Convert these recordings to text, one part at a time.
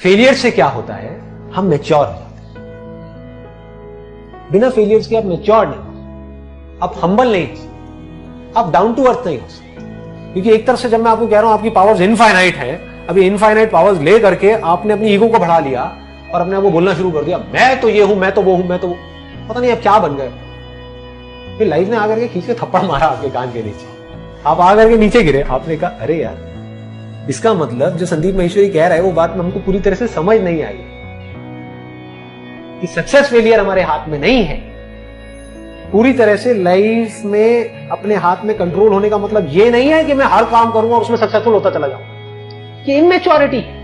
Failure से क्या होता है, हम मैच्योर हो जाते हैं। बिना फेलियर्स के आप मैच्योर नहीं हो, आप हम्बल नहीं हो, आप डाउन टू अर्थ नहीं हो सकते। क्योंकि एक तरफ से जब मैं आपको कह रहा हूं आपकी पावर्स इनफाइनाइट है, अभी इनफाइनाइट पावर्स ले करके आपने अपनी ईगो को बढ़ा लिया और अपने आप को बोलना शुरू कर दिया, मैं तो ये हूं, मैं तो वो हूं, मैं तो वो, पता नहीं आप क्या बन गए। फिर लाइफ ने आकर के खींच के थप्पड़ मारा आपके कान के नीचे, आप आकर के नीचे गिरे। आपने कहा अरे यार, इसका मतलब जो संदीप महेश्वरी कह रहा है वो बात हमको पूरी तरह से समझ नहीं आई कि सक्सेस फेलियर हमारे हाथ में नहीं है। पूरी तरह से लाइफ में अपने हाथ में कंट्रोल होने का मतलब ये नहीं है कि मैं हर काम करूंगा और उसमें सक्सेसफुल होता चला जाऊंगा। कि इमेच्योरिटी है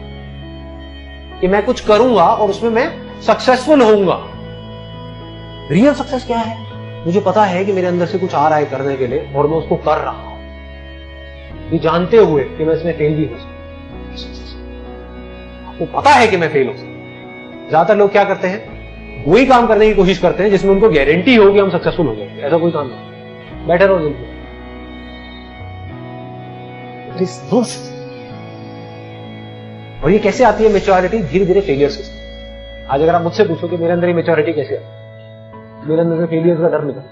कि मैं कुछ करूंगा और उसमें मैं सक्सेसफुल होऊंगा। रियल सक्सेस क्या है? मुझे पता है कि मेरे अंदर से कुछ आ रहा है करने के लिए और मैं उसको कर रहा हूं, ये जानते हुए कि मैं इसमें फेल भी हो सकता। आपको पता है कि मैं फेल हो सकता। ज्यादातर लोग क्या करते हैं, वही काम करने की कोशिश करते हैं जिसमें उनको गारंटी हो कि हम सक्सेसफुल हो जाएंगे। ऐसा कोई काम नहीं, बेटर हो जिंदगी। और ये कैसे आती है मैच्योरिटी? धीरे धीरे फेलियर से। आज अगर आप मुझसे पूछो कि मेरे अंदर ये मैच्योरिटी कैसे आती, मेरे अंदर से फेलियर का डर निकल,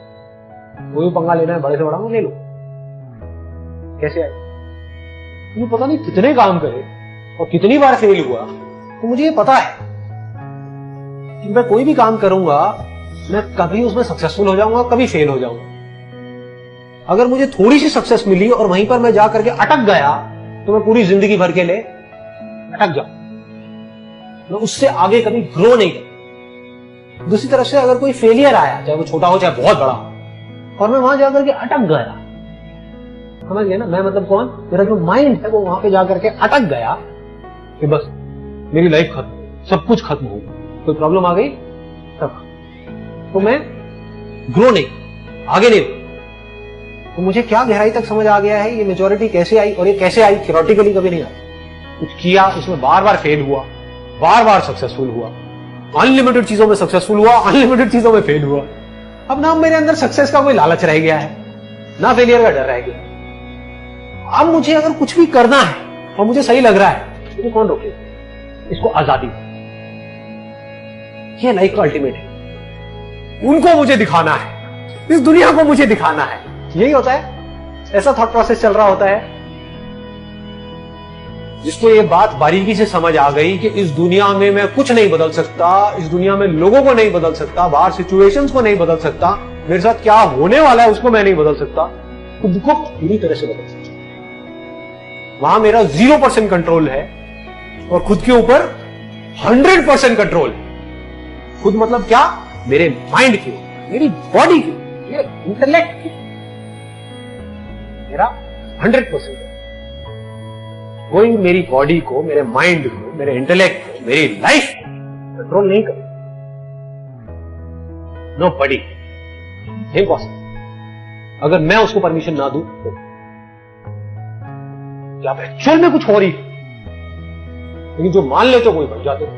कोई पंगा लेना है बड़े से बड़ा ले लो, कैसे आए? मुझे पता नहीं कितने काम करे और कितनी बार फेल हुआ, तो मुझे ये पता है कि मैं कोई भी काम करूंगा, मैं कभी उसमें सक्सेसफुल हो जाऊंगा, कभी फेल हो जाऊंगा। अगर मुझे थोड़ी सी सक्सेस मिली और वहीं पर मैं जा करके अटक गया, तो मैं पूरी जिंदगी भर के लिए अटक जाऊं, मैं उससे आगे कभी ग्रो नहीं कर। दूसरी तरफ से अगर कोई फेलियर आया, चाहे वो छोटा हो चाहे बहुत बड़ा हो, और मैं वहां जाकर के अटक गया, समझ गए ना? मैं मतलब कौन? मेरा जो माइंड है वो वहां पे जाकर के अटक गया कि बस मेरी लाइफ खत्म, सब कुछ खत्म हो गया, कोई प्रॉब्लम आ गई तब, तो मैं ग्रो नहीं, आगे नहीं। तो मुझे क्या गहराई तक समझ आ गया है ये मैच्योरिटी कैसे आई, और ये कैसे आई? थ्योरेटिकली कभी नहीं आई। कुछ किया, उसमें बार बार फेल हुआ, बार बार सक्सेसफुल हुआ, अनलिमिटेड चीजों में सक्सेसफुल हुआ, अनलिमिटेड चीजों में फेल हुआ। अब ना मेरे अंदर सक्सेस का कोई लालच रह गया है, ना फेलियर का डर रह गया। अब मुझे अगर कुछ भी करना है और मुझे सही लग रहा है, तो कौन रोकेगा? इसको आजादी, ये लाइफ का अल्टीमेट है। उनको मुझे दिखाना है, इस दुनिया को मुझे दिखाना है, यही होता है। ऐसा थॉट प्रोसेस चल रहा होता है। जिसको ये बात बारीकी से समझ आ गई कि इस दुनिया में मैं कुछ नहीं बदल सकता, इस दुनिया में लोगों को नहीं बदल सकता, बाहर सिचुएशंस को नहीं बदल सकता, मेरे साथ क्या होने वाला है उसको मैं नहीं बदल सकता, खुद को पूरी तरह से बदल सकता। वहां मेरा 0% कंट्रोल है और खुद के ऊपर 100% कंट्रोल है। खुद मतलब क्या? मेरे माइंड की, मेरी बॉडी की, मेरे इंटेलेक्ट की, मेरा 100%। कोई मेरी बॉडी को, मेरे माइंड को, मेरे इंटेलेक्ट को, मेरी लाइफ कंट्रोल नहीं कर, नो बॉडी, इम्पॉसिबल। अगर मैं उसको परमिशन ना दूं तो क्या एक्चुअल में कुछ हो रही है, लेकिन जो मान लेते हो वही बन जाते हो।